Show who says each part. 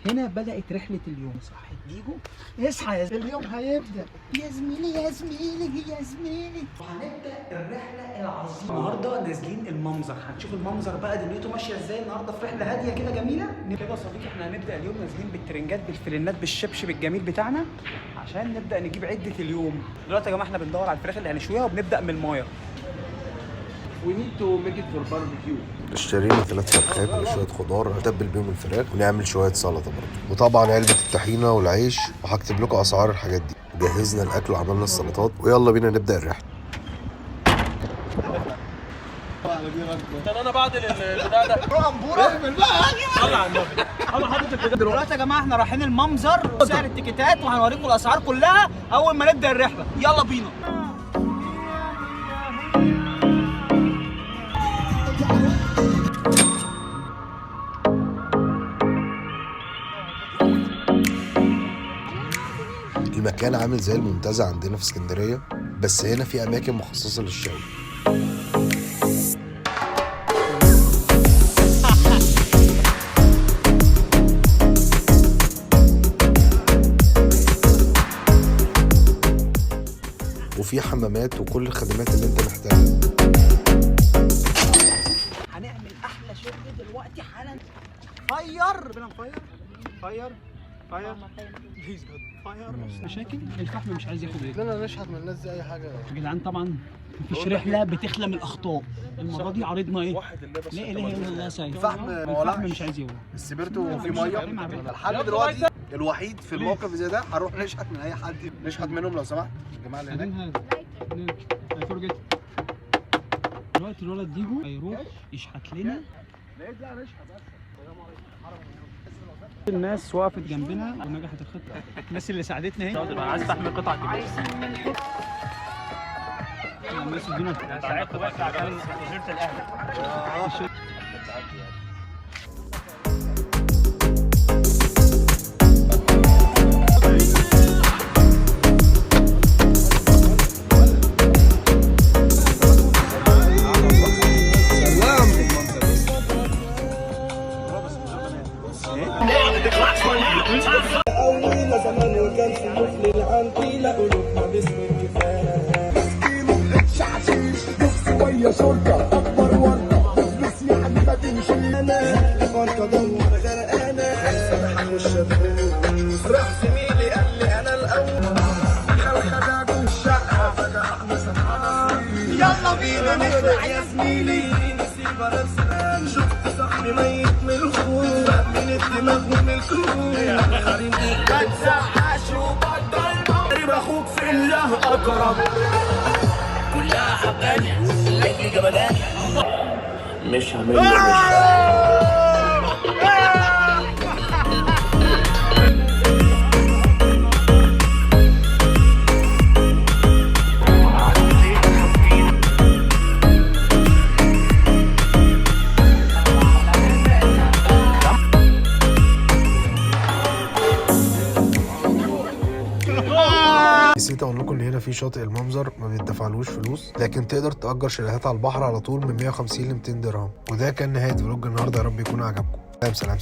Speaker 1: هنا بدأت رحلة اليوم. صح ديجو؟ اصحى يا زميلي، اليوم هيبدأ يا زميلي يا زميلي يا زميلي. وهنبدأ الرحلة العظيمة. النهارده نازلين المنظر، هنشوف المنظر بقى دنيته ماشية ازاي النهارده في رحلة هادية كده جميلة. كده يا صديقي احنا هنبدأ اليوم نازلين بالترنجات بالفرنات بالشبشب الجميل بتاعنا عشان نبدأ نجيب عدة اليوم. دلوقتي يا جماعة احنا بندور على الفراخ اللي هنشويها وبنبدأ من المايه.
Speaker 2: We need to make it for barbecue.
Speaker 3: اشترينا 3 فرخات وشوية خضار نتبل بيهم الفراخ ونعمل شوية سلطة برضه، وطبعا علبة الطحينة والعيش، وهكتب لكم أسعار الحاجات دي. جهزنا الأكل وعملنا السلطات ويلا بينا نبدأ الرحلة.
Speaker 2: انا بعد البتاع ده طلع على النبي. انا حاطط البتاع
Speaker 1: دلوقتي يا جماعة احنا رايحين المنظر وسعر التيكيتات وهنوريكم الأسعار كلها أول ما نبدأ الرحلة. يلا بينا.
Speaker 3: المكان عامل زي المنتزه عندنا في اسكندرية، بس هنا في أماكن مخصصة للشوي. وفي حمامات وكل الخدمات اللي انت محتاجها.
Speaker 1: هنعمل أحلى شغل دلوقتي حالا. فاير بلا فاير بليز جاد فاير. مشاكل الفحم مش عايز ياخد ايه.
Speaker 3: احنا نشحت من الناس دي اي حاجة
Speaker 1: يا جدعان. طبعا مفيش رحله بتخلى من الاخطاء. المره دي عرضنا ايه؟ لا اله الا الله. سايف الفحم مش عايز يولع،
Speaker 3: السبيرتو في ميه لحد دلوقتي. الوحيد في الموقف زي ده هنروح نشحت من اي حد، نشحت منهم لو سمحت يا جماعه اللي هناك.
Speaker 1: دلوقتي الولد ديجو هيروح يشحت لنا. الناس وقفت جنبنا ونجحت الخطه. الناس اللي ساعدتنا اهي.
Speaker 2: عايز تحمل قطعه كبيره.
Speaker 1: الناس ادونا
Speaker 2: ساعتها بس عشان تيشيرت الاهلي.
Speaker 4: أول زمان وكان في طفل العنتيلة قلوبنا باسم الكفاية. مسكين شعشيش نفسي ويا شرطة أكبر وردة بس يعني ما تمشي. أنا فرقة دور غرقانة هخش أفوز. راح زميلي قال لي أنا الأول خدع جوه الشقة فجأة إحنا سمعنا. يلا بينا نخلع يا زميلي نسيب راسنا. شفت صاحبي ميت من الخوف من الدماغ ومن الكروب. ما تزعقش وبطل قريب اخوك في الله اقرب. كلها حبانه لجلي جبلان مش هعمل
Speaker 3: نسيت اقول لكم ان هنا في شاطئ المنظر ما بيدفعلوش فلوس، لكن تقدر تأجر شاليهات على البحر على طول من 150 ل 200 درهم. وده كان نهاية فلوج النهارده، يا رب يكون عجبكم. سلام.